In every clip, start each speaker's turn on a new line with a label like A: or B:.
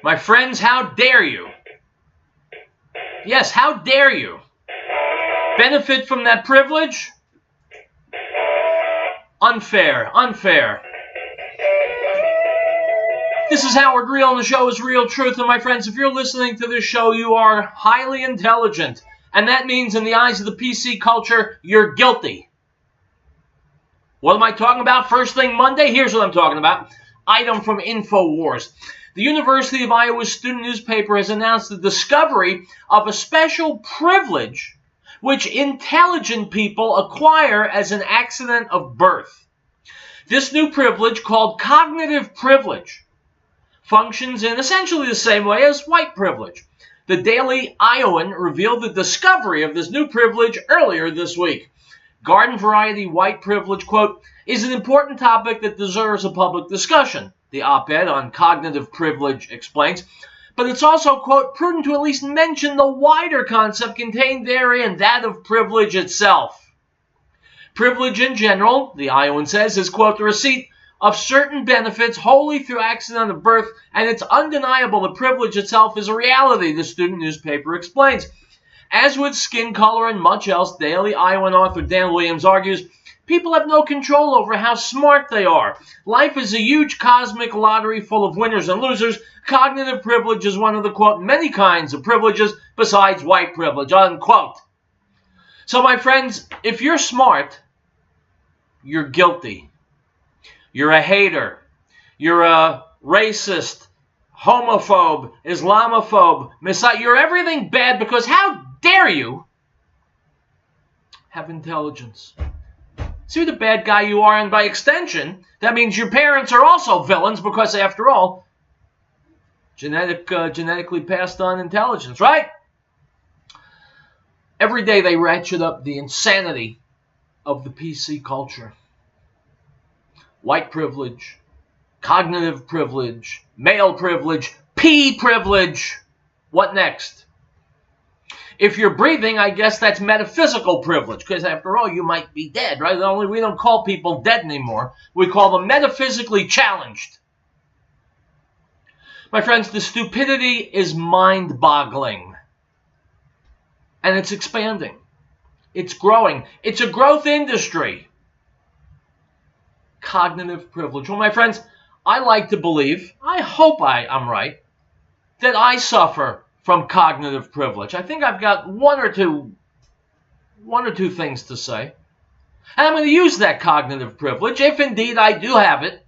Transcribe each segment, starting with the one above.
A: My friends, how dare you? Yes, how dare you benefit from that privilege? Unfair, unfair. This is Howard Riell, and the show is Real Truth. And my friends, if you're listening to this show, you are highly intelligent. And that means in the eyes of the PC culture, you're guilty. What am I talking about? First thing Monday, here's what I'm talking about. Item from InfoWars. The University of Iowa's student newspaper has announced the discovery of a special privilege which intelligent people acquire as an accident of birth. This new privilege, called cognitive privilege, functions in essentially the same way as white privilege. The Daily Iowan revealed the discovery of this new privilege earlier this week. Garden variety white privilege, quote, is an important topic that deserves a public discussion, the op-ed on cognitive privilege explains. But it's also, quote, prudent to at least mention the wider concept contained therein, that of privilege itself. Privilege in general, the Iowan says, is, quote, the receipt of certain benefits wholly through accident of birth, and it's undeniable the privilege itself is a reality, the student newspaper explains. As with skin color and much else, Daily Iowan author Dan Williams argues, people have no control over how smart they are. Life is a huge cosmic lottery full of winners and losers. Cognitive privilege is one of the, quote, many kinds of privileges besides white privilege, unquote. So, my friends, if you're smart, you're guilty. You're a hater. You're a racist, homophobe, Islamophobe, you're everything bad because how dare you have intelligence? See the bad guy you are, and by extension, that means your parents are also villains because, after all, genetically passed on intelligence, right? Every day they ratchet up the insanity of the PC culture. White privilege, cognitive privilege, male privilege, P privilege. What next? If you're breathing, I guess that's metaphysical privilege, because after all, you might be dead, right? Only we don't call people dead anymore. We call them metaphysically challenged. My friends, the stupidity is mind-boggling. And it's expanding. It's growing. It's a growth industry. Cognitive privilege. Well, my friends, I like to believe, I hope I'm right, that I suffer from cognitive privilege. I think I've got one or two things to say. And I'm going to use that cognitive privilege, if indeed I do have it,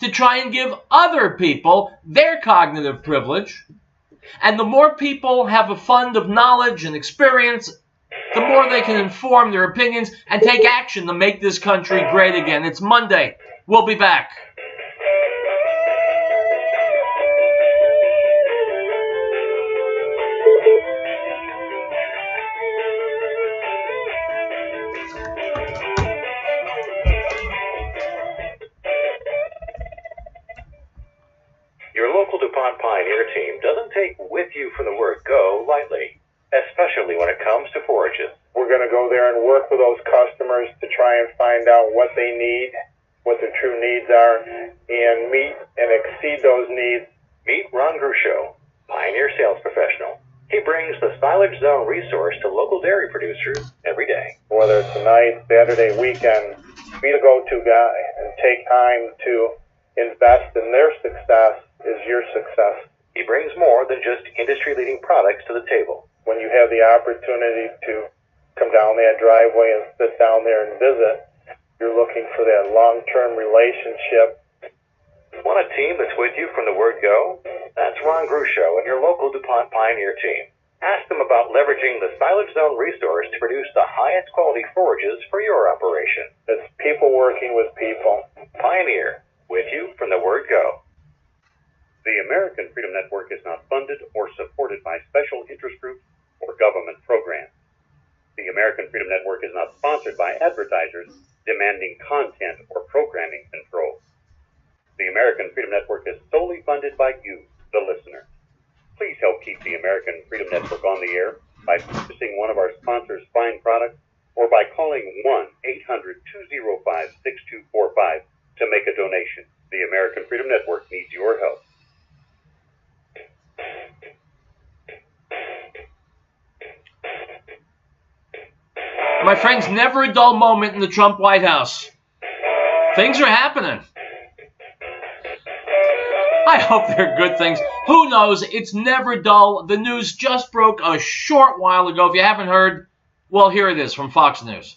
A: to try and give other people their cognitive privilege. And the more people have a fund of knowledge and experience, the more they can inform their opinions and take action to make this country great again. It's Monday. We'll be back.
B: Your local DuPont Pioneer team doesn't take with you from the word go lightly, especially when it comes to forages.
C: We're going to go there and work with those customers to try and find out what they need, what their true needs are, and meet and exceed those needs.
B: Meet Ron Grusho, Pioneer sales professional. He brings the Silage Zone resource to local dairy producers every day.
C: Whether it's a night, Saturday, weekend, be the go-to guy and take time to invest in their success is your success.
B: He brings more than just industry-leading products to the table.
C: When you have the opportunity to come down that driveway and sit down there and visit, you're looking for that long-term relationship.
B: Want a team that's with you from the word go? That's Ron Grusho and your local DuPont Pioneer team. Ask them about leveraging the Silage Zone resource to produce the highest quality forages for your operation.
C: It's people working with people.
B: Pioneer, with you from the word go.
D: The American Freedom Network is not funded or supported by special interest groups or government programs. The American Freedom Network is not sponsored by advertisers demanding content or programming control. The American Freedom Network is solely funded by you, the listener. Please help keep the American Freedom Network on the air by purchasing one of our sponsors' fine products or by calling 1-800-205-6245 to make a donation. The American Freedom Network needs your help.
A: My friends, never a dull moment in the Trump White House. Things are happening. I hope they're good things. Who knows? It's never dull. The news just broke a short while ago. If you haven't heard, well, here it is from Fox News.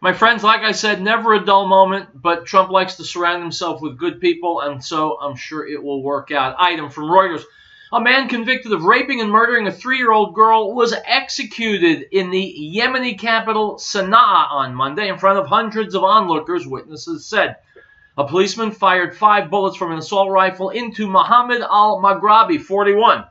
A: My friends, like I said, never a dull moment, but Trump likes to surround himself with good people, and so I'm sure it will work out. Item from Reuters. A man convicted of raping and murdering a 3-year-old girl was executed in the Yemeni capital Sana'a on Monday in front of hundreds of onlookers, witnesses said. A policeman fired 5 bullets from an assault rifle into Mohammed al-Maghrabi, 41,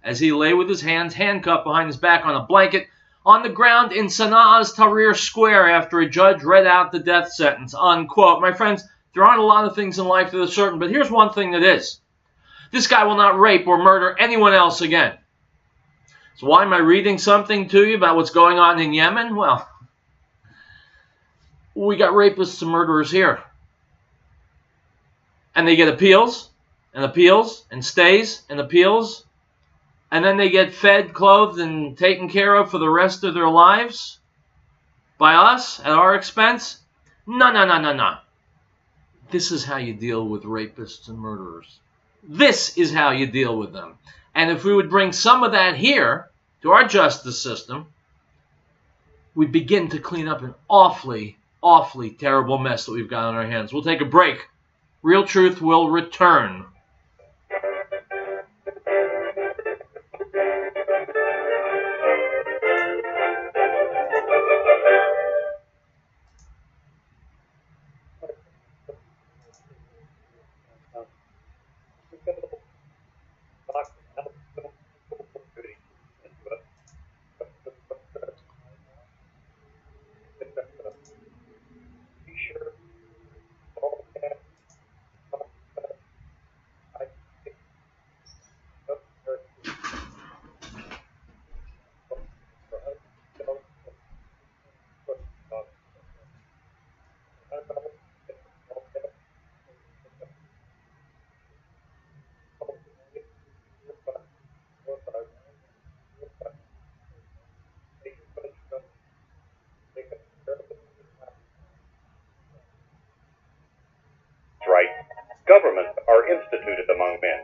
A: as he lay with his hands handcuffed behind his back on a blanket on the ground in Sana'a's Tahrir Square after a judge read out the death sentence, unquote. My friends, there aren't a lot of things in life that are certain, but here's one thing that is. This guy will not rape or murder anyone else again. So why am I reading something to you about what's going on in Yemen? Well, we got rapists and murderers here. And they get appeals, and stays, and appeals, and then they get fed, clothed, and taken care of for the rest of their lives? By us, at our expense? No. This is how you deal with rapists and murderers. This is how you deal with them. And if we would bring some of that here to our justice system, we'd begin to clean up an awfully, awfully terrible mess that we've got on our hands. We'll take a break. Real Truth will return.
D: Governments are instituted among men,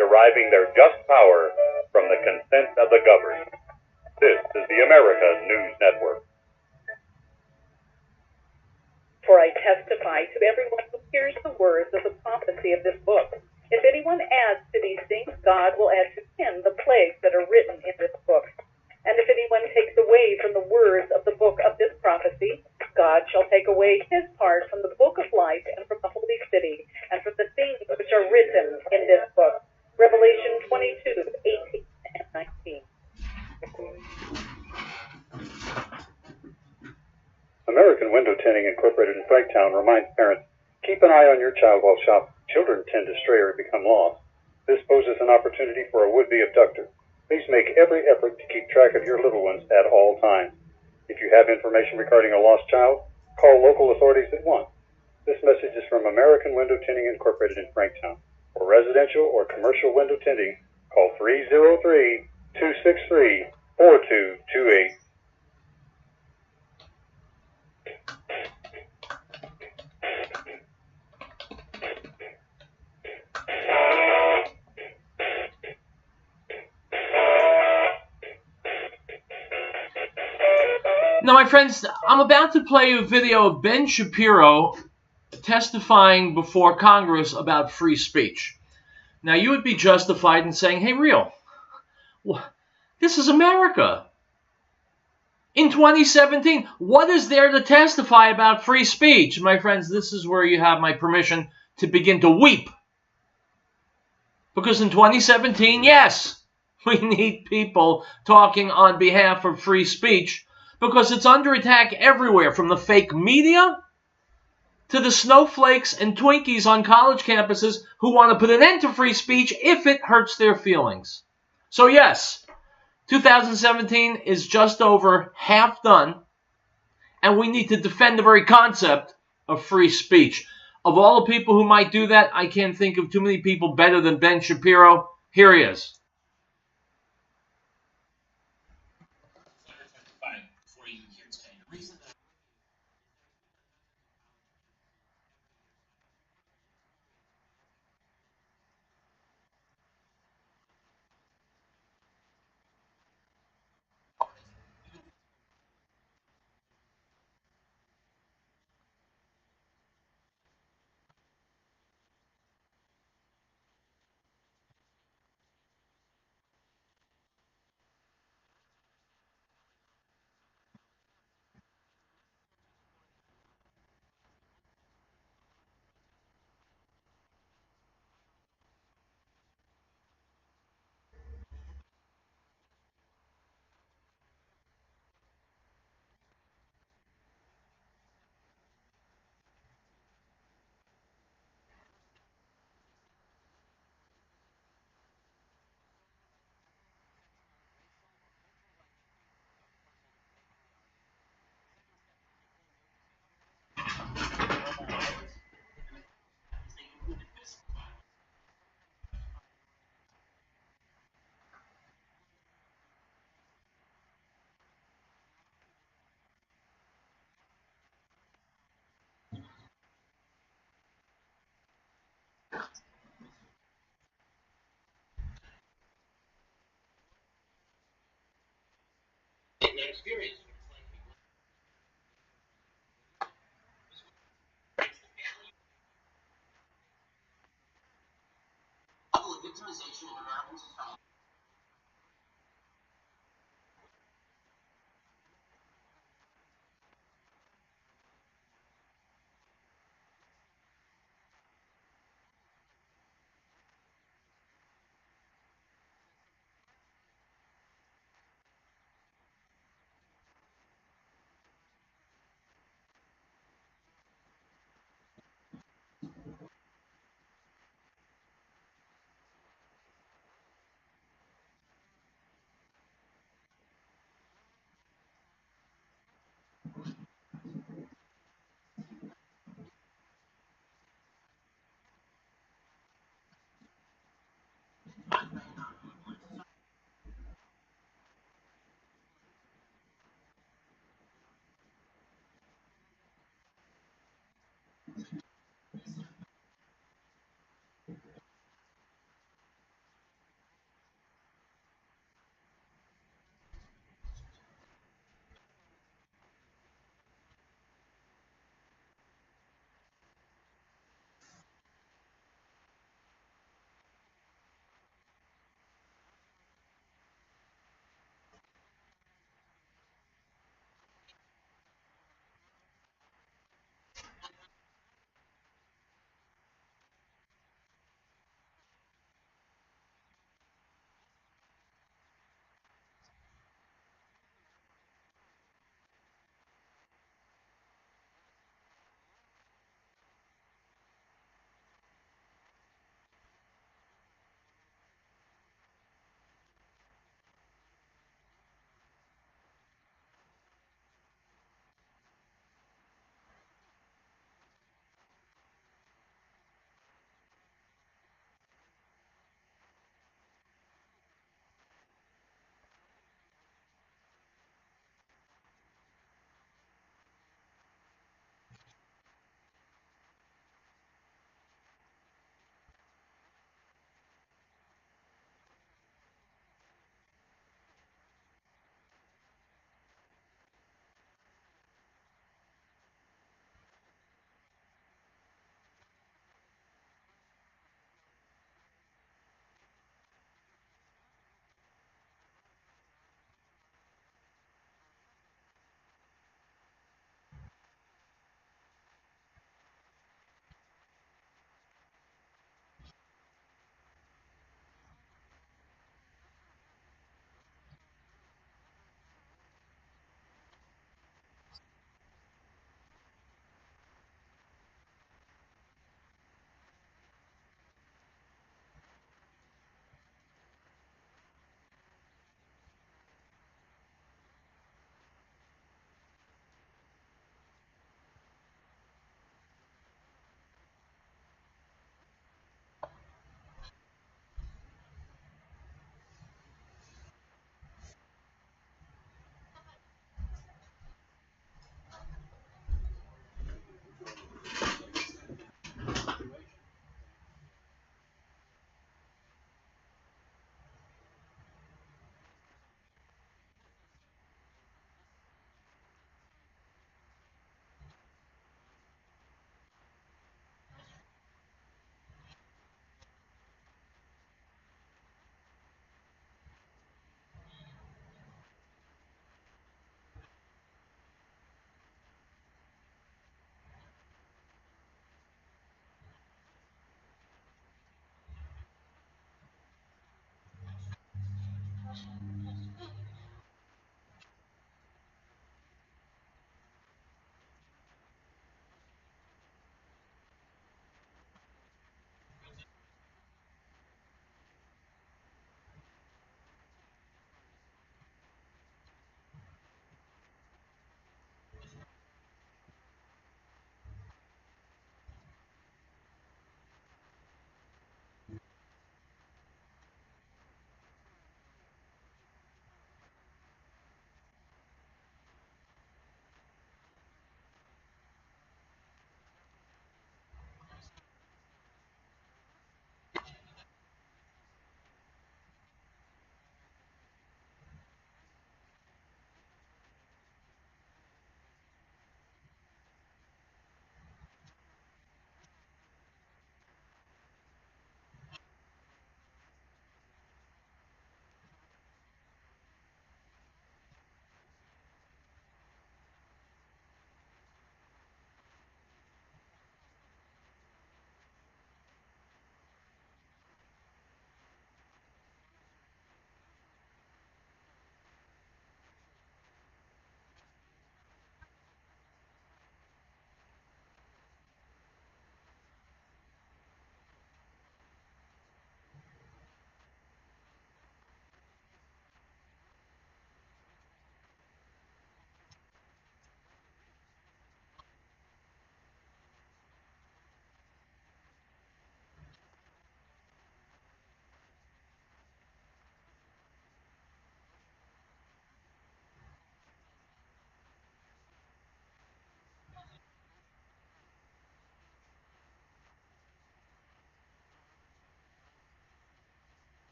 D: deriving their just power from the consent of the governed. This is the America News Network.
E: For I testify to everyone who hears the words of the prophecy of this book. If anyone adds to these things, God will add to him the plagues that are written in this book. And if anyone takes away from the words of the book of this prophecy, God shall take away his part from the book of life and from the holy city and from the things which are written in this book. Revelation 22:18 and 19.
D: American Window Tinting Incorporated in Franktown reminds parents, keep an eye on your child while shopping. Children tend to stray or become lost. This poses an opportunity for a would-be abductor. Please make every effort to keep track of your little ones at all times. If you have information regarding a lost child, call local authorities at once. This message is from American Window Tinting Incorporated in Franktown. For residential or commercial window tinting, call 303-263-4228.
A: Now, my friends, I'm about to play a video of Ben Shapiro testifying before Congress about free speech. Now, you would be justified in saying, hey, Riell, this is America. In 2017, what is there to testify about free speech? My friends, this is where you have my permission to begin to weep. Because in 2017, yes, we need people talking on behalf of free speech, because it's under attack everywhere, from the fake media to the snowflakes and Twinkies on college campuses who want to put an end to free speech if it hurts their feelings. So yes, 2017 is just over half done, and we need to defend the very concept of free speech. Of all the people who might do that, I can't think of too many people better than Ben Shapiro. Here he is.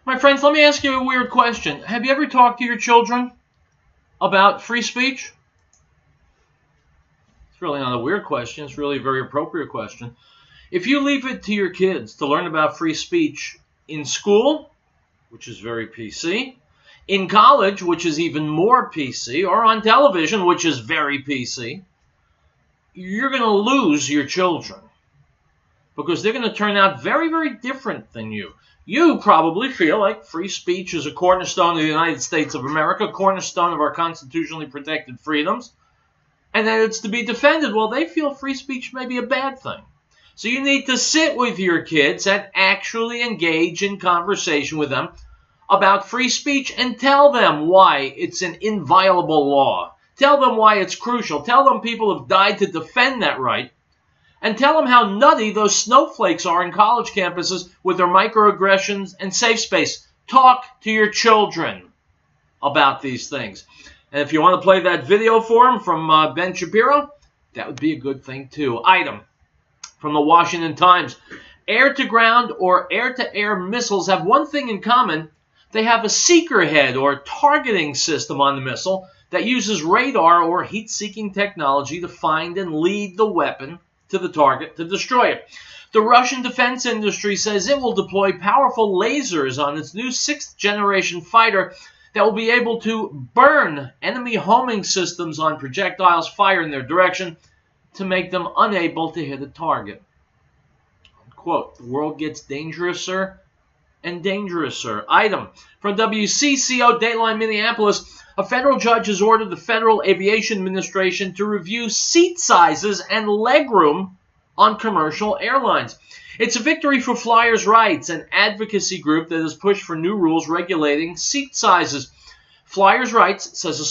A: My friends, let me ask you a weird question. Have you ever talked to your children about free speech? It's really not a weird question. It's really a very appropriate question. If you leave it to your kids to learn about free speech in school, which is very PC, in college, which is even more PC, or on television, which is very PC, you're going to lose your children because they're going to turn out very, very different than you. You probably feel like free speech is a cornerstone of the United States of America, a cornerstone of our constitutionally protected freedoms, and that it's to be defended. Well, they feel free speech may be a bad thing. So you need to sit with your kids and actually engage in conversation with them about free speech and tell them why it's an inviolable law. Tell them why it's crucial. Tell them people have died to defend that right. And tell them how nutty those snowflakes are in college campuses with their microaggressions and safe space. Talk to your children about these things. And if you want to play that video for them from Ben Shapiro, that would be a good thing too. Item from the Washington Times. Air-to-ground or air-to-air missiles have one thing in common. They have a seeker head or targeting system on the missile that uses radar or heat-seeking technology to find and lead the weapon to the target to destroy it. The Russian defense industry says it will deploy powerful lasers on its new 6th-generation fighter that will be able to burn enemy homing systems on projectiles fired in their direction to make them unable to hit a target. Quote, the world gets dangerouser and dangerouser. Item from WCCO Dateline Minneapolis. A federal judge has ordered the Federal Aviation Administration to review seat sizes and legroom on commercial airlines. It's a victory for Flyers' Rights, an advocacy group that has pushed for new rules regulating seat sizes. Flyers' Rights says that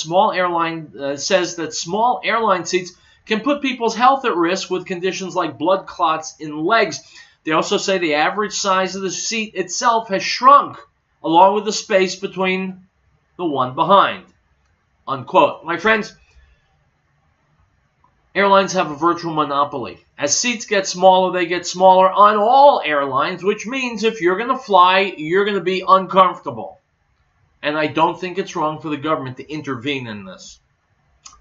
A: small airline seats can put people's health at risk with conditions like blood clots in legs. They also say the average size of the seat itself has shrunk, along with the space between the one behind. Unquote. My friends, airlines have a virtual monopoly. As seats get smaller, they get smaller on all airlines, which means if you're going to fly, you're going to be uncomfortable. And I don't think it's wrong for the government to intervene in this.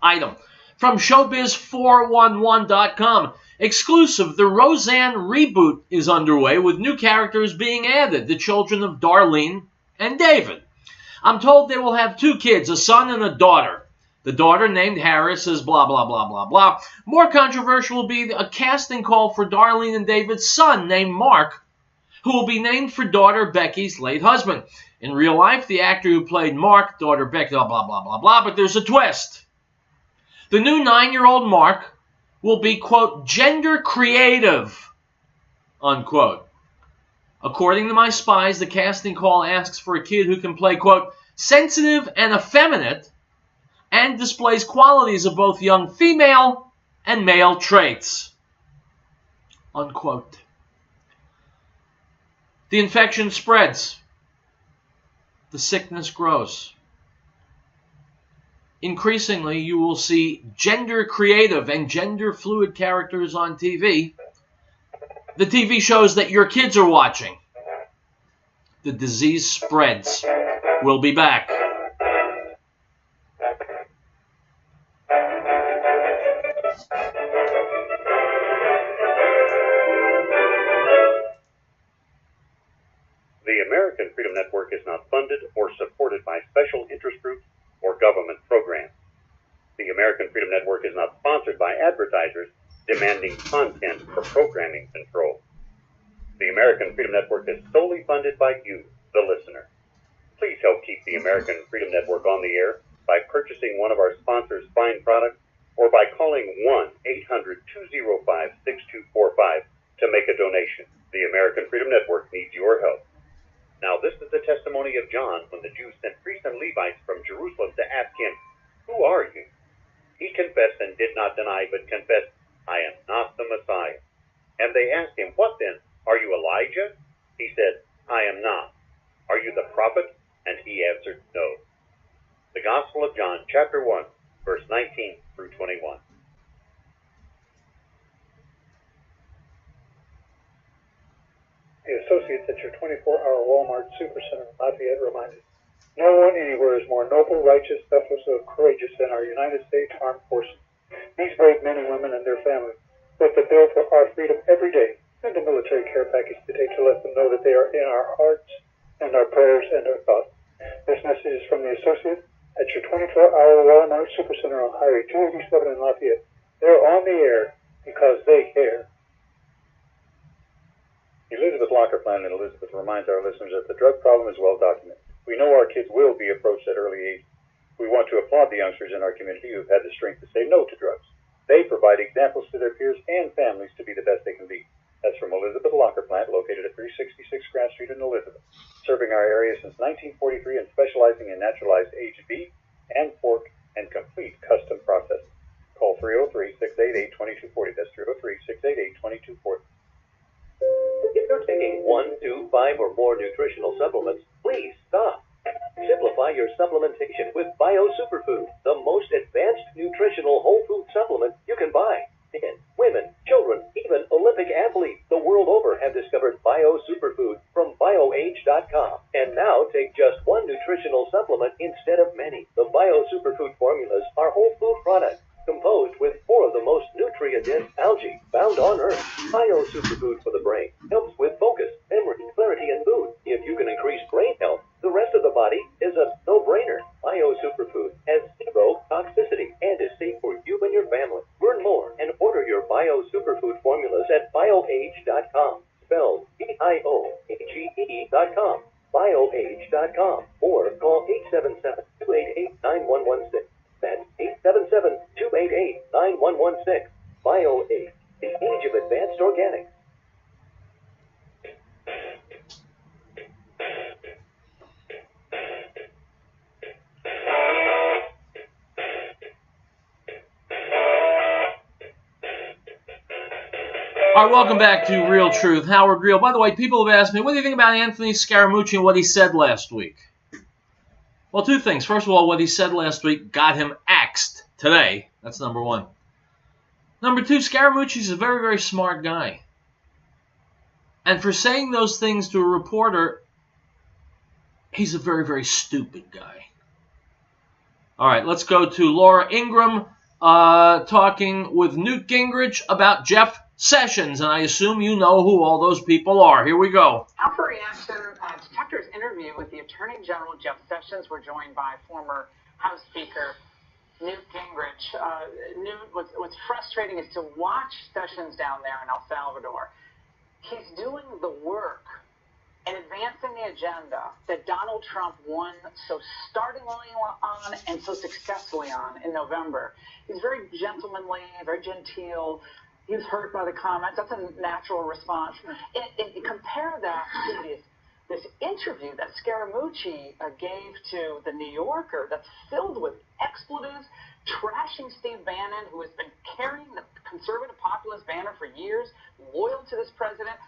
A: Item from Showbiz411.com. Exclusive, the Roseanne reboot is underway with new characters being added, the children of Darlene and David. I'm told they will have 2 kids, a son and a daughter. The daughter, named Harris, is blah, blah, blah, blah, blah. More controversial will be a casting call for Darlene and David's son, named Mark, who will be named for daughter Becky's late husband. In real life, the actor who played Mark, daughter Becky, blah, blah, blah, blah, blah, but there's a twist. The new 9-year-old Mark will be, quote, gender creative, unquote. According to my spies, the casting call asks for a kid who can play, quote, sensitive and effeminate and displays qualities of both young female and male traits, unquote. The infection spreads. The sickness grows. Increasingly, you will see gender creative and gender fluid characters on TV. The TV shows that your kids are watching. The disease spreads. We'll be back.
D: The American Freedom Network is not funded or supported by special interest groups or government programs. The American Freedom Network is not sponsored by advertisers demanding content or programming control. The American Freedom Network is solely funded by you, the listener. Please help keep the American Freedom Network on the air by purchasing one of our sponsors' fine products or by calling 1-800-205-6245 to make a donation. The American Freedom Network needs your help. Now, this is the testimony of John when the Jews sent priests and Levites from Jerusalem to ask him, "Who are you?" He confessed and did not deny, but confessed, "I am not the Messiah." And they asked him, "What then? Are you Elijah?" He said, "I am not." "Are you the prophet?" And he answered, "No." The Gospel of John, chapter 1, verse 19 through 21.
C: The associates at your 24-hour Walmart Supercenter in Lafayette remind us, no one anywhere is more noble, righteous, selfless, or courageous than our United States Armed Forces. These brave men and women and their families foot the bill for our freedom every day. Send a military care package today to let them know that they are in our hearts and our prayers and our thoughts. This message is from the associates at your 24-hour Walmart Supercenter on Highway 287 in Lafayette. They're on the air because they care.
D: Elizabeth Lockerplan in Elizabeth reminds our listeners that the drug problem is well documented. We know our kids will be approached at early age. We want to applaud the youngsters in our community who have had the strength to say no to drugs. They provide examples to their peers and families to be the best they can be. That's from Elizabeth Lockerplant, located at 366 Grand Street in Elizabeth, serving our area since 1943 and specializing in naturalized aged beef and pork and complete custom processing. Call 303-688-2240. That's 303-688-2240.
B: If you're taking 1, 2, 5, or more nutritional supplements, please stop. Simplify your supplementation with Bio Superfood, the most advanced nutritional whole food supplement you can buy. Men, women, children, even Olympic athletes the world over have discovered Bio Superfood from BioAge.com. And now take just one nutritional supplement instead of many. The Bio Superfood formulas are whole food products composed with 4 of the most nutrient-dense algae found on Earth. Bio Superfood for the brain helps with focus, memory, clarity, and mood. If you can increase brain health, the rest of the body is a no-brainer. Bio Superfood has 0 toxicity and is safe for you and your family. Learn more and order your Bio Superfood formulas at BioAge.com. Spelled BIOAGE.com. BioAge.com. Or call 877-288-9116. That's 877-288-9116. BioAge, the age of advanced organics.
A: All right, welcome back to Real Truth. Howard Riell. By the way, people have asked me, what do you think about Anthony Scaramucci and what he said last week? Well, 2 things. First of all, what he said last week got him axed today. That's number 1. Number 2, Scaramucci's a very, very smart guy. And for saying those things to a reporter, he's a very, very stupid guy. All right, let's go to Laura Ingram talking with Newt Gingrich about Jeff Sessions, and I assume you know who all those people are. Here we go.
F: After reaction to Tucker's interview with the Attorney General Jeff Sessions, we're joined by former House Speaker Newt Gingrich. Newt, what's frustrating is to watch Sessions down there in El Salvador. He's doing the work and advancing the agenda that Donald Trump won so startlingly on and so successfully on in November. He's very gentlemanly, very genteel. He was hurt by the comments. That's a natural response. And compare that to this interview that Scaramucci gave to the New Yorker that's filled with expletives, trashing Steve Bannon, who has been carrying the conservative populist banner for years, loyal to this president,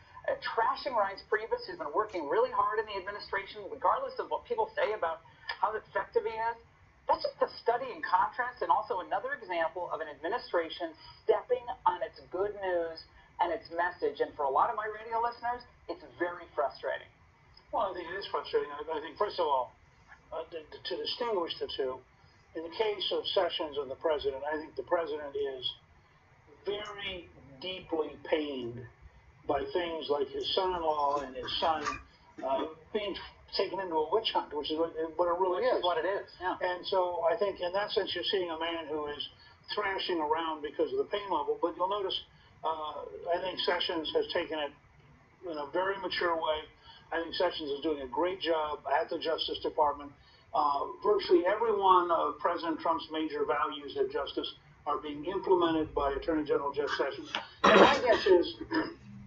F: trashing Reince Priebus, who's been working really hard in the administration, regardless of what people say about how effective he is. That's just a study in contrast and also another example of an administration stepping on its good news and its message. And for a lot of my radio listeners, it's very frustrating.
G: Well, I think it is frustrating. I think, first of all, to distinguish the two, in the case of Sessions and the president, I think the president is very deeply pained by things like his son-in-law and his son being taken into a witch hunt, which is what it really is.
F: What it is, yeah.
G: And so I think in that sense you're seeing a man who is thrashing around because of the pain level. But you'll notice, I think Sessions has taken it in a very mature way. I think Sessions is doing a great job at the Justice Department. Virtually every one of President Trump's major values of justice are being implemented by Attorney General Jeff Sessions. And my guess is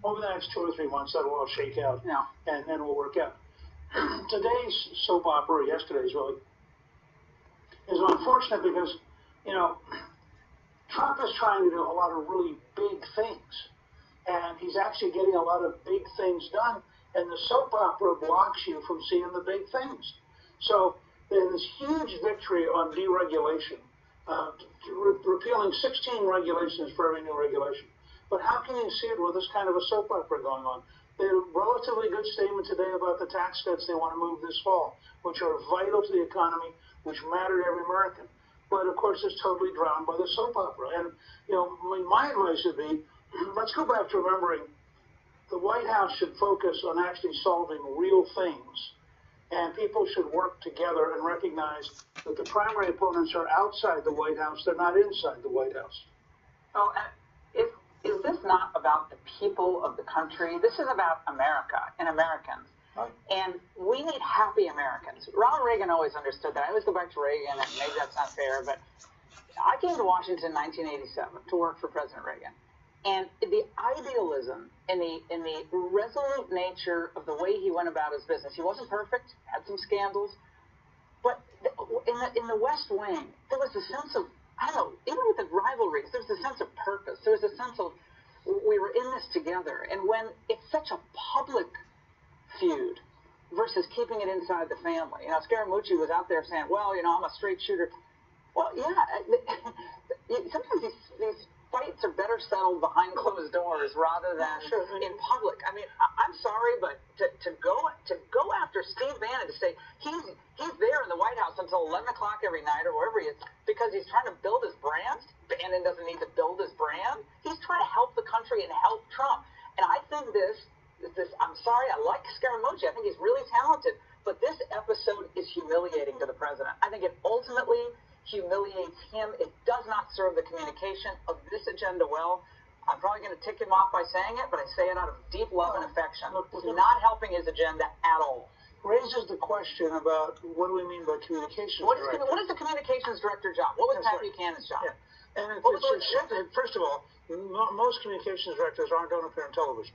G: over the next 2 or 3 months that'll all shake out,
F: Yeah.
G: and then we'll work out. Today's soap opera, yesterday's really, is unfortunate because, Trump is trying to do a lot of really big things, and he's actually getting a lot of big things done, and the soap opera blocks you from seeing the big things. So there's this huge victory on deregulation, repealing 16 regulations for every new regulation. But how can you see it with this kind of a soap opera going on? They had a relatively good statement today about the tax cuts they want to move this fall, which are vital to the economy, which matter to every American. But of course, it's totally drowned by the soap opera. And my advice would be, let's go back to remembering the White House should focus on actually solving real things, and people should work together and recognize that the primary opponents are outside the White House; they're not inside the White House.
F: Oh, is this not about the people of the country? This is about America and Americans.
G: Right.
F: And we need happy Americans. Ronald Reagan always understood that. I always go back to Reagan, and maybe that's not fair, but I came to Washington in 1987 to work for President Reagan. And the idealism and the resolute nature of the way he went about his business, he wasn't perfect, had some scandals, but in the West Wing, there was a sense of, I don't know, even with the rivalries, there was a sense of purpose. There was a sense of we were in this together. And when it's such a public feud versus keeping it inside the family, Scaramucci was out there saying, well, I'm a straight shooter. Well, yeah, sometimes these fights are better settled behind closed doors rather than in public. I mean, I'm sorry, but to go after Steve Bannon, to say he's there in the White House until 11 o'clock every night or wherever he is because he's trying to build his brand. Bannon doesn't need to build his brand. He's trying to help the country and help Trump. And I think this. I'm sorry, I like Scaramucci. I think he's really talented, but this episode is humiliating to the president. I think it ultimately humiliates him. It does not serve the communication of this agenda well. I'm probably going to tick him off by saying it, but I say it out of deep love and affection. It's not helping his agenda at all.
G: Raises the question about what do we mean by communications director?
F: What is the communications director job? What was Pat Buchanan's job?
G: Yeah. And first of all, most communications directors don't appear on television.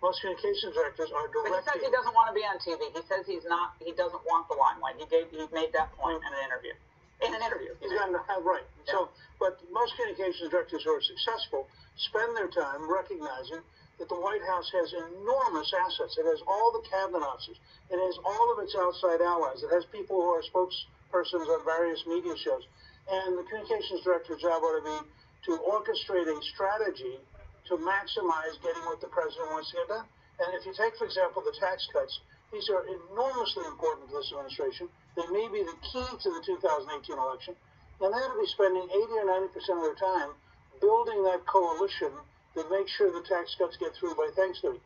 G: Most communications directors are directing.
F: But he says he doesn't want to be on TV. He says he doesn't want the limelight. He made that point in an interview.
G: He's got to have right. Yeah. So, but most communications directors who are successful spend their time recognizing that the White House has enormous assets. It has all the cabinet officers. It has all of its outside allies. It has people who are spokespersons on various media shows. And the communications director's job ought to be to orchestrate a strategy to maximize getting what the president wants to get done. And if you take, for example, the tax cuts, these are enormously important to this administration. They may be the key to the 2018 election. And they ought to be spending 80 or 90% of their time building that coalition that makes sure the tax cuts get through by Thanksgiving.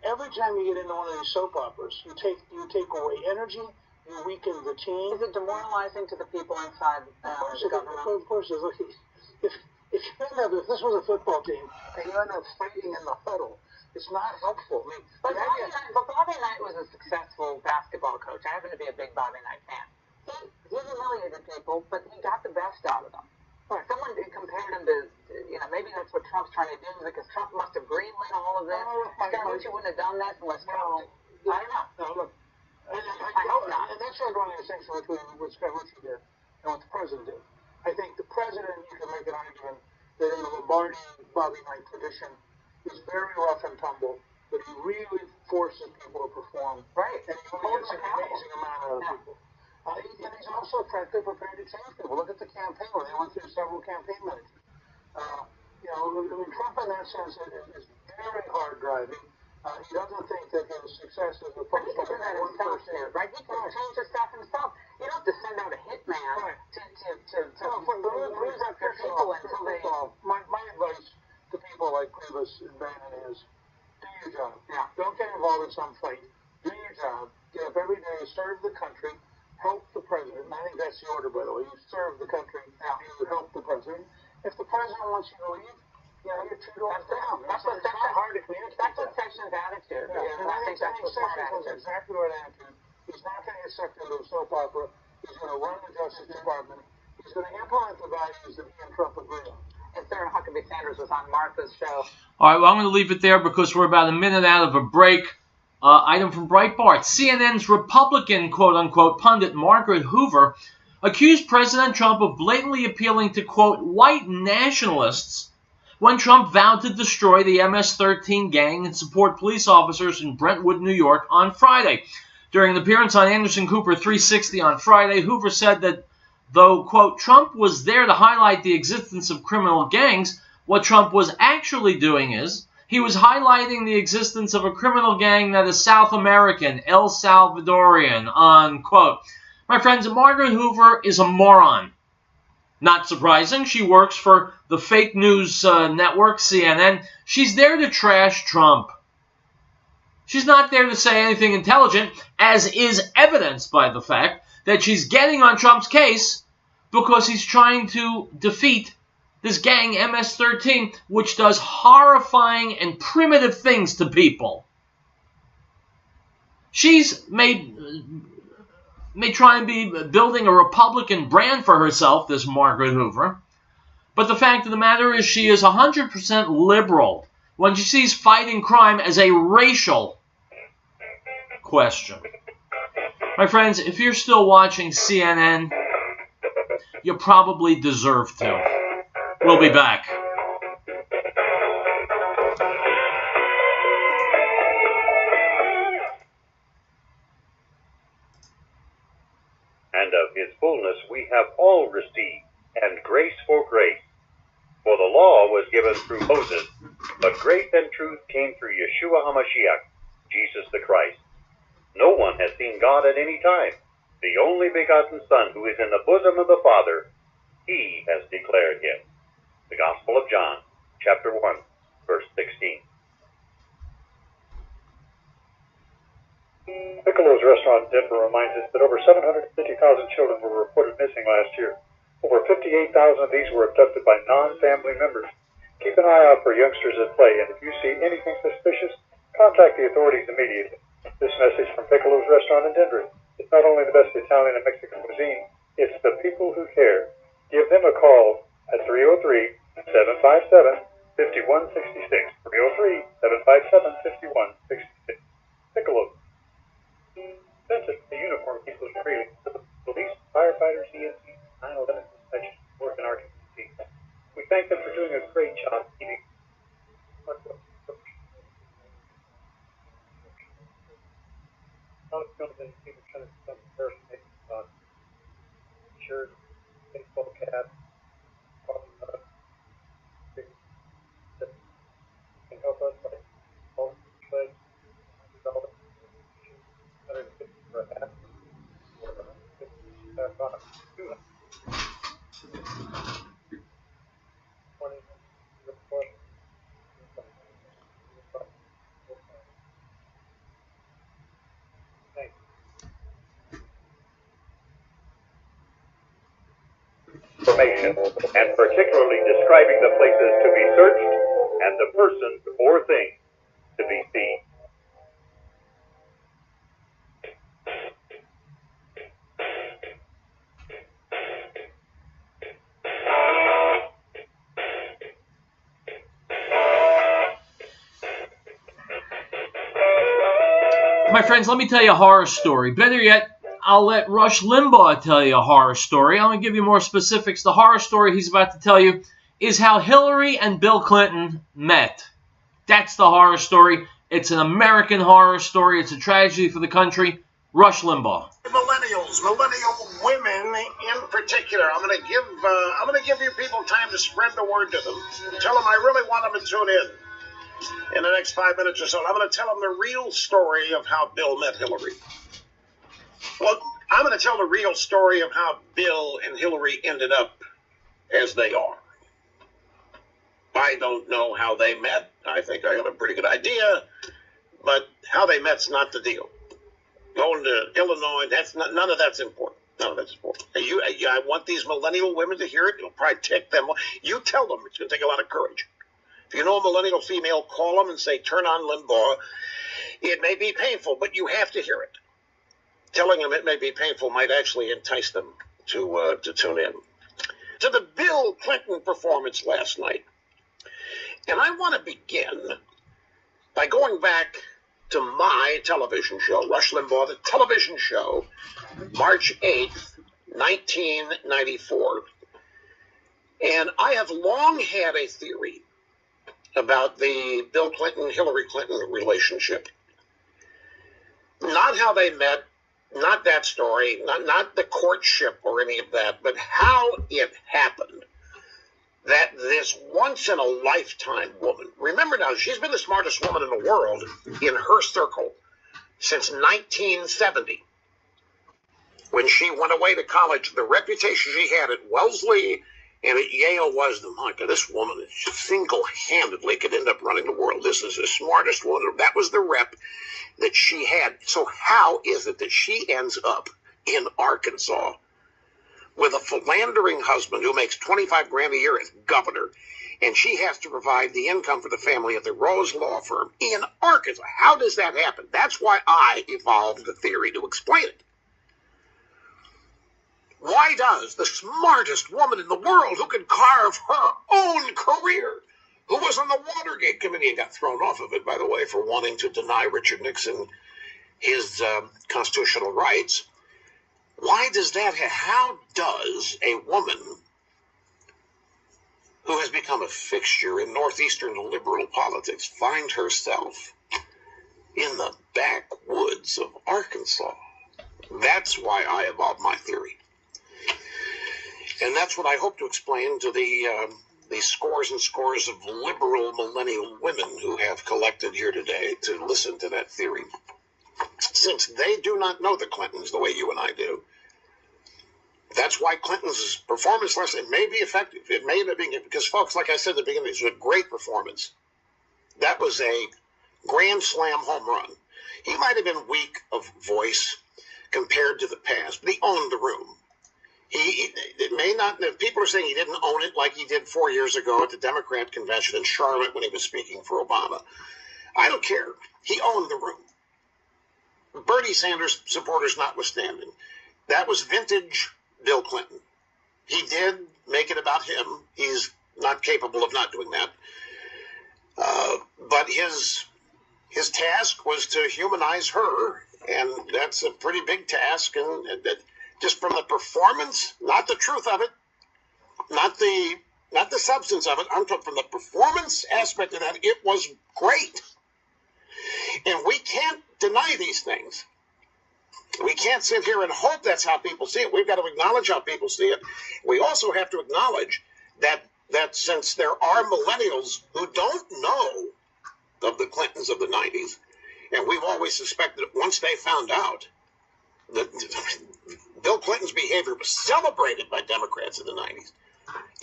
G: Every time you get into one of these soap operas, you take away energy, you weaken the team.
F: Is it demoralizing to the people inside the government?
G: Of course. If this was a football team and you end up fighting in the huddle, it's not helpful. I mean,
F: but Bobby Knight was a successful basketball coach. I happen to be a big Bobby Knight fan. He humiliated people, but he got the best out of them. Right. Someone compared him to, maybe that's what Trump's trying to do because Trump must have greenlit all of this. Scaramucci wouldn't have done this unless Trump. I don't know.
G: No, look.
F: I hope not.
G: And that's not one of the things between what Scaramucci did and what the president did. I think the president, you can make an argument that in the Lombardi Bobby Knight tradition, he's very rough and tumble, but he really forces people to perform.
F: Right.
G: And he gets an amazing amount out of people. And he's also frankly prepared to change people. Look at the campaign where they went through several campaign managers. Trump in that sense is very hard driving. He doesn't think that his success is a function of one person.
F: Right? He can change his stuff himself. You don't have to send out a hitman to lose up your people until they.
G: My advice to people like Grievous and Bannon is do your job.
F: Yeah.
G: Don't get involved in some fight. Do your job. Get up every day, serve the country, help the president. And I think that's the order, by the way. You serve the country, you help the president. If the president wants you to leave, you're two doors down. That's hard to communicate.
F: That's what Sessions' attitude.
G: Yeah. And I think Sessions has exactly the right attitude. He's not going to get sucked into a soap opera. He's going to run the Justice Department. He's going to implement the values that he and Trump agree on.
F: And Sarah Huckabee Sanders was on Martha's show.
A: All right, well, I'm going to leave it there because we're about a minute out of a break. Item from Breitbart. CNN's Republican, quote-unquote, pundit Margaret Hoover accused President Trump of blatantly appealing to, quote, white nationalists when Trump vowed to destroy the MS-13 gang and support police officers in Brentwood, New York on Friday. During an appearance on Anderson Cooper 360 on Friday, Hoover said that though, quote, Trump was there to highlight the existence of criminal gangs, what Trump was actually doing is he was highlighting the existence of a criminal gang that is South American, El Salvadorian, unquote. My friends, Margaret Hoover is a moron. Not surprising, she works for the fake news network, CNN. She's there to trash Trump. She's not there to say anything intelligent, as is evidenced by the fact that she's getting on Trump's case because he's trying to defeat this gang, MS-13, which does horrifying and primitive things to people. She's may try and be building a Republican brand for herself, this Margaret Hoover, but the fact of the matter is she is 100% liberal when she sees fighting crime as a racial question. My friends, if you're still watching CNN, you probably deserve to. We'll be back.
D: And of his fullness we have all received, and grace for grace. For the law was given through Moses, but grace and truth came through Yeshua HaMashiach, Jesus the Christ. No one has seen God at any time. The only begotten Son, who is in the bosom of the Father, he has declared him. The Gospel of John, chapter 1, verse 16.
C: Piccolo's restaurant in Denver reminds us that over 750,000 children were reported missing last year. Over 58,000 of these were abducted by non-family members. Keep an eye out for youngsters at play, and if you see anything suspicious, contact the authorities immediately. This message from Piccolo's restaurant in Denver. It's not only the best Italian and Mexican cuisine, it's the people who care. Give them a call at 303-757-5166. 303-757-5166. Piccolo. Since the uniform people are creating, police, firefighters, EMT, 9/11 inspection work in our community. We thank them for doing a great job keeping shirts, baseball caps, can help us by $150 for a hat or
D: information, and particularly describing the places to be searched and the person or thing to be seen.
A: My friends, let me tell you a horror story. Better yet, I'll let Rush Limbaugh tell you a horror story. I'm going to give you more specifics. The horror story he's about to tell you is how Hillary and Bill Clinton met. That's the horror story. It's an American horror story. It's a tragedy for the country. Rush Limbaugh.
H: Millennials, millennial women in particular. I'm going to give you people time to spread the word to them. Tell them I really want them to tune in the next 5 minutes or so. I'm going to tell them the real story of how Bill met Hillary. Well, I'm going to tell the real story of how Bill and Hillary ended up as they are. I don't know how they met. I think I have a pretty good idea, but how they met's not the deal. Going to Illinois, none of that's important. None of that's important. I want these millennial women to hear it. It'll probably take them. You tell them it's going to take a lot of courage. If you know a millennial female, call them and say, turn on Limbaugh. It may be painful, but you have to hear it. Telling them it may be painful might actually entice them to tune in. To the Bill Clinton performance last night. And I want to begin by going back to my television show, Rush Limbaugh, the television show, March 8th, 1994. And I have long had a theory about the Bill Clinton-Hillary Clinton relationship. Not how they met, not that story, not the courtship or any of that, but how it happened. that this once-in-a-lifetime woman, remember now, she's been the smartest woman in the world in her circle since 1970. When she went away to college, the reputation she had at Wellesley and at Yale was, my God, this woman single-handedly could end up running the world. This is the smartest woman. That was the rep that she had. So how is it that she ends up in Arkansas with a philandering husband who makes $25,000 a year as governor, and she has to provide the income for the family at the Rose Law Firm in Arkansas? How does that happen? That's why I evolved the theory to explain it. Why does the smartest woman in the world, who could carve her own career, who was on the Watergate Committee and got thrown off of it, by the way, for wanting to deny Richard Nixon his constitutional rights, why does that happen? How does a woman who has become a fixture in northeastern liberal politics find herself in the backwoods of Arkansas? That's why I evolved my theory. And that's what I hope to explain to the scores and scores of liberal millennial women who have collected here today to listen to that theory. Since they do not know the Clintons the way you and I do, that's why Clinton's performance last night may be effective. It may not be, because, folks, like I said at the beginning, it was a great performance. That was a grand slam home run. He might have been weak of voice compared to the past, but he owned the room. It may not, people are saying he didn't own it like he did 4 years ago at the Democrat convention in Charlotte when he was speaking for Obama. I don't care. He owned the room. Bernie Sanders supporters notwithstanding. That was vintage Bill Clinton. He did make it about him. He's not capable of not doing that. But his task was to humanize her, and that's a pretty big task. And just from the performance, not the truth of it, not the substance of it, I'm talking from the performance aspect of that, it was great. And we can't deny these things. We can't sit here and hope that's how people see it. We've got to acknowledge how people see it. We also have to acknowledge that since there are millennials who don't know of the Clintons of the 90s, and we've always suspected that once they found out that Bill Clinton's behavior was celebrated by Democrats in the 90s,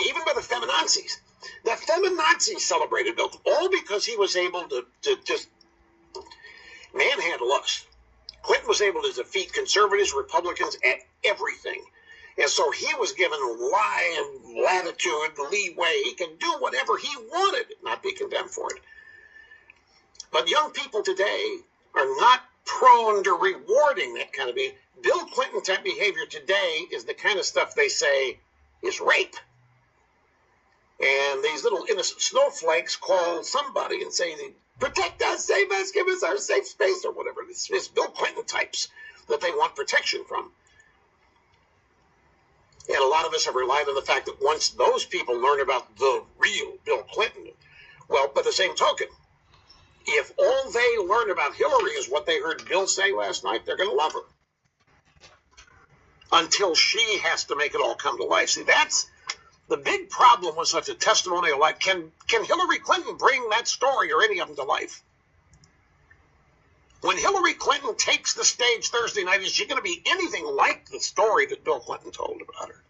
H: even by the feminazis. The feminazis celebrated Bill Clinton, all because he was able to just manhandle us. Clinton was able to defeat conservatives, Republicans, at everything. And so he was given latitude, leeway. He can do whatever he wanted, not be condemned for it. But young people today are not prone to rewarding that kind of behavior. Bill Clinton type behavior today is the kind of stuff they say is rape. And these little innocent snowflakes call somebody and say, protect us, save us, give us our safe space, or whatever. It's Bill Clinton types that they want protection from. And a lot of us have relied on the fact that once those people learn about the real Bill Clinton, well, by the same token, if all they learn about Hillary is what they heard Bill say last night, they're going to love her. Until she has to make it all come to life. See, that's the big problem with such a testimonial like, can Hillary Clinton bring that story or any of them to life? When Hillary Clinton takes the stage Thursday night, is she going to be anything like the story that Bill Clinton told about her?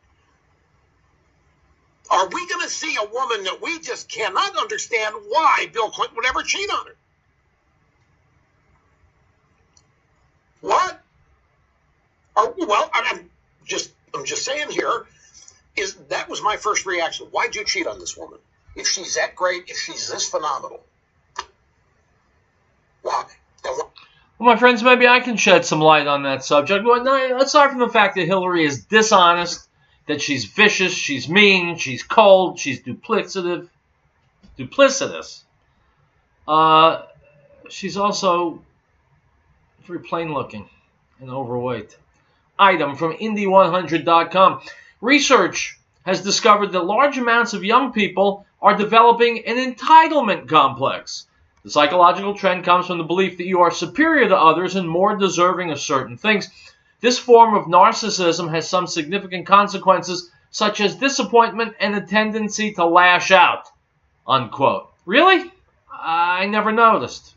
H: Are we going to see a woman that we just cannot understand why Bill Clinton would ever cheat on her? What? Well, I'm just saying here, that was my first reaction. Why'd you cheat on this woman? If she's that great, if she's this phenomenal, why?
A: Well, my friends, maybe I can shed some light on that subject. Well, no, aside from the fact that Hillary is dishonest, that she's vicious, she's mean, she's cold, she's duplicitous. She's also very plain looking and overweight. Item from Indy100.com. Research has discovered that large amounts of young people are developing an entitlement complex. The psychological trend comes from the belief that you are superior to others and more deserving of certain things. This form of narcissism has some significant consequences such as disappointment and a tendency to lash out, unquote. Really? I never noticed.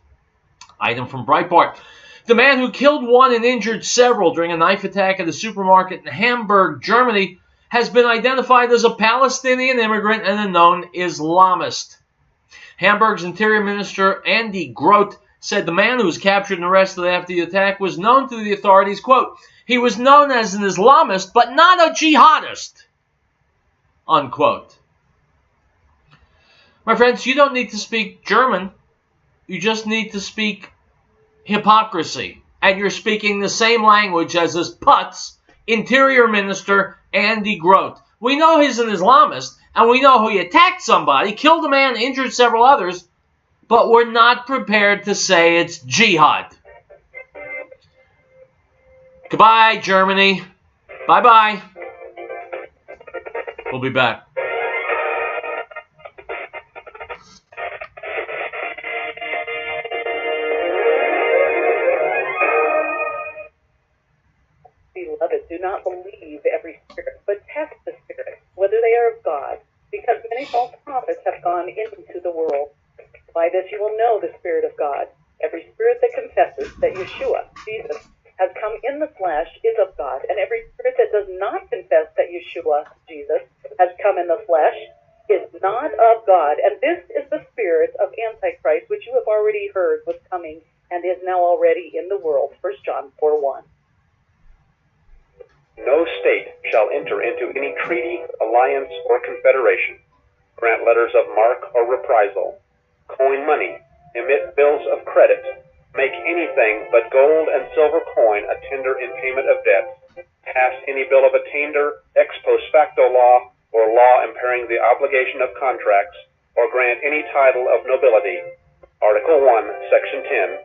A: Item from Breitbart. The man who killed one and injured several during a knife attack at a supermarket in Hamburg, Germany, has been identified as a Palestinian immigrant and a known Islamist. Hamburg's Interior Minister Andy Grote said the man who was captured and arrested after the attack was known to the authorities, quote, he was known as an Islamist, but not a jihadist, unquote. My friends, you don't need to speak German. You just need to speak hypocrisy. And you're speaking the same language as this putz, Interior Minister Andy Grote. We know he's an Islamist, and we know he attacked somebody, killed a man, injured several others, but we're not prepared to say it's jihad. Goodbye, Germany. Bye-bye. We'll be back.
E: Beloved, do not believe every spirit, but test the spirits, whether they are of God, because many false prophets have gone into the world. By this you will know the Spirit of God. Every spirit that confesses that Yeshua, Jesus, has come in the flesh is of God, and every spirit that does not confess that Yeshua, Jesus, has come in the flesh is not of God. And this is the spirit of Antichrist, which you have already heard was coming and is now already in the world. 1 John 4:1.
D: No state shall enter into any treaty, alliance, or confederation, grant letters of marque or reprisal, coin money, emit bills of credit, make anything but gold and silver coin a tender in payment of debts, pass any bill of attainder, ex post facto law, or law impairing the obligation of contracts, or grant any title of nobility. Article 1, Section 10.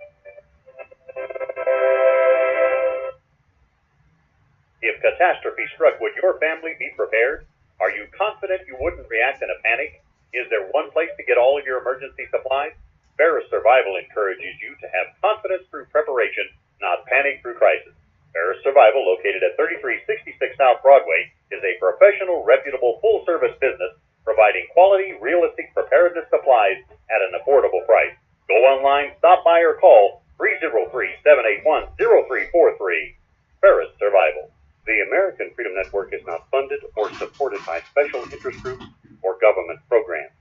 B: If catastrophe struck, would your family be prepared? Are you confident you wouldn't react in a panic? Is there one place to get all of your emergency supplies? Ferris Survival encourages you to have confidence through preparation, not panic through crisis. Ferris Survival, located at 3366 South Broadway, is a professional, reputable, full-service business providing quality, realistic preparedness supplies at an affordable price. Go online, stop by, or call 303-781-0343. Ferris Survival. The American Freedom Network is not funded or supported by special interest groups or government programs.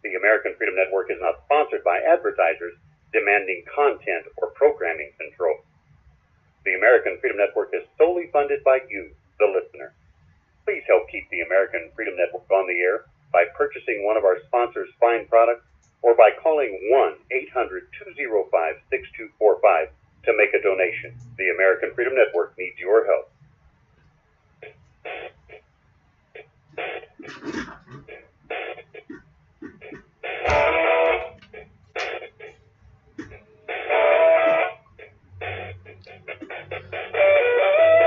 B: The American Freedom Network is not sponsored by advertisers demanding content or programming control. The American Freedom Network is solely funded by you, the listener. Please help keep the American Freedom Network on the air by purchasing one of our sponsors' fine products or by calling 1-800-205-6245 to make a donation. The American Freedom Network needs your help.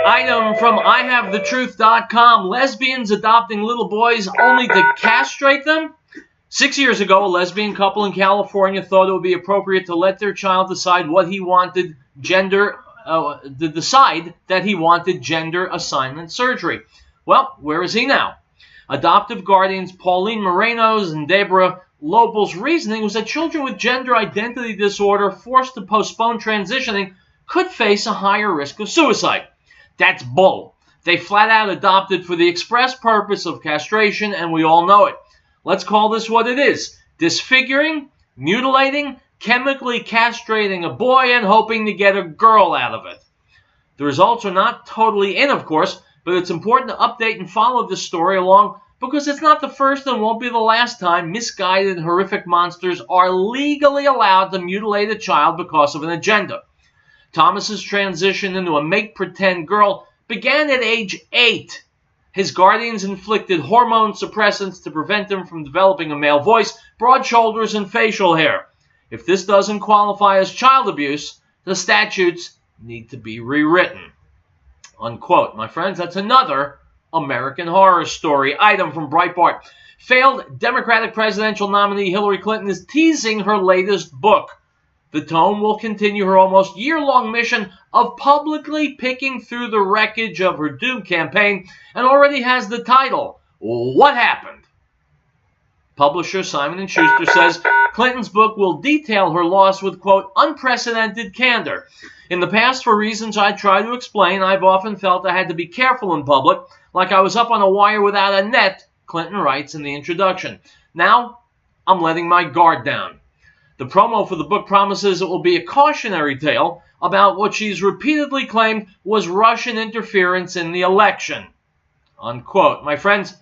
A: Item from IHaveTheTruth.com. Lesbians adopting little boys only to castrate them? 6 years ago, a lesbian couple in California thought it would be appropriate to let their child decide what he wanted gender assignment surgery. Well, where is he now? Adoptive guardians Pauline Moreno's and Deborah Lobel's reasoning was that children with gender identity disorder forced to postpone transitioning could face a higher risk of suicide. That's bull. They flat out adopted for the express purpose of castration, and we all know it. Let's call this what it is: disfiguring, mutilating, chemically castrating a boy and hoping to get a girl out of it. The results are not totally in, of course, but it's important to update and follow this story along because it's not the first and won't be the last time misguided, horrific monsters are legally allowed to mutilate a child because of an agenda. Thomas's transition into a make-pretend girl began at age 8. His guardians inflicted hormone suppressants to prevent him from developing a male voice, broad shoulders, and facial hair. If this doesn't qualify as child abuse, the statutes need to be rewritten. Unquote. My friends, that's another American Horror Story. Item from Breitbart. Failed Democratic presidential nominee Hillary Clinton is teasing her latest book. The Tome will continue her almost year-long mission of publicly picking through the wreckage of her doomed campaign and already has the title, What Happened? Publisher Simon & Schuster says Clinton's book will detail her loss with, quote, unprecedented candor. In the past, for reasons I try to explain, I've often felt I had to be careful in public, like I was up on a wire without a net, Clinton writes in the introduction. Now, I'm letting my guard down. The promo for the book promises it will be a cautionary tale about what she's repeatedly claimed was Russian interference in the election. Unquote. My friends,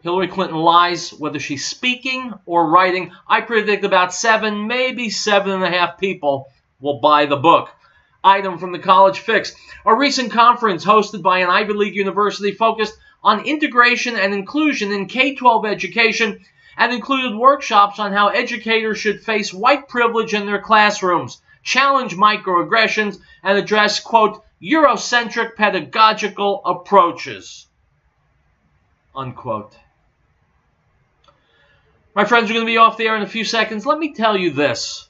A: Hillary Clinton lies, whether she's speaking or writing. I predict about 7, maybe 7.5 people will buy the book. Item from the College Fix. A recent conference hosted by an Ivy League university focused on integration and inclusion in K-12 education and included workshops on how educators should face white privilege in their classrooms, challenge microaggressions, and address, quote, Eurocentric pedagogical approaches, unquote. My friends are going to be off the air in a few seconds. Let me tell you this.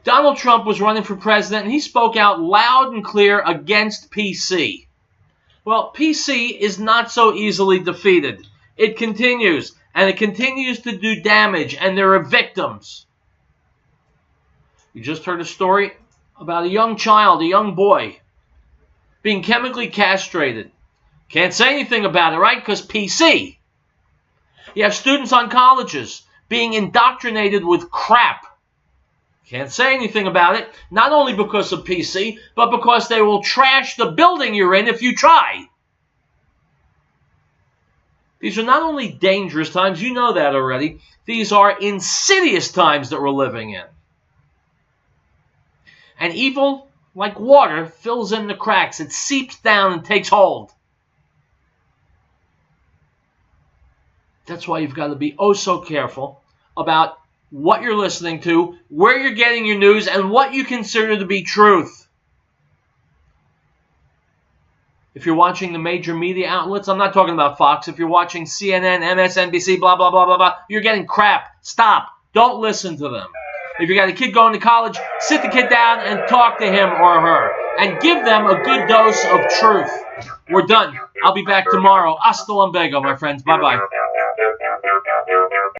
A: Donald Trump was running for president, and he spoke out loud and clear against PC. Well, PC is not so easily defeated. It continues, and it continues to do damage, and there are victims. You just heard a story about a young child, a young boy, being chemically castrated. Can't say anything about it, right? Because PC. You have students on colleges being indoctrinated with crap. Can't say anything about it, not only because of PC, but because they will trash the building you're in if you try. These are not only dangerous times, you know that already. These are insidious times that we're living in. And evil, like water, fills in the cracks. It seeps down and takes hold. That's why you've got to be oh so careful about what you're listening to, where you're getting your news, and what you consider to be truth. If you're watching the major media outlets, I'm not talking about Fox. If you're watching CNN, MSNBC, blah, blah, blah, blah, blah, you're getting crap. Stop. Don't listen to them. If you got a kid going to college, sit the kid down and talk to him or her. And give them a good dose of truth. We're done. I'll be back tomorrow. Hasta luego, my friends. Bye-bye.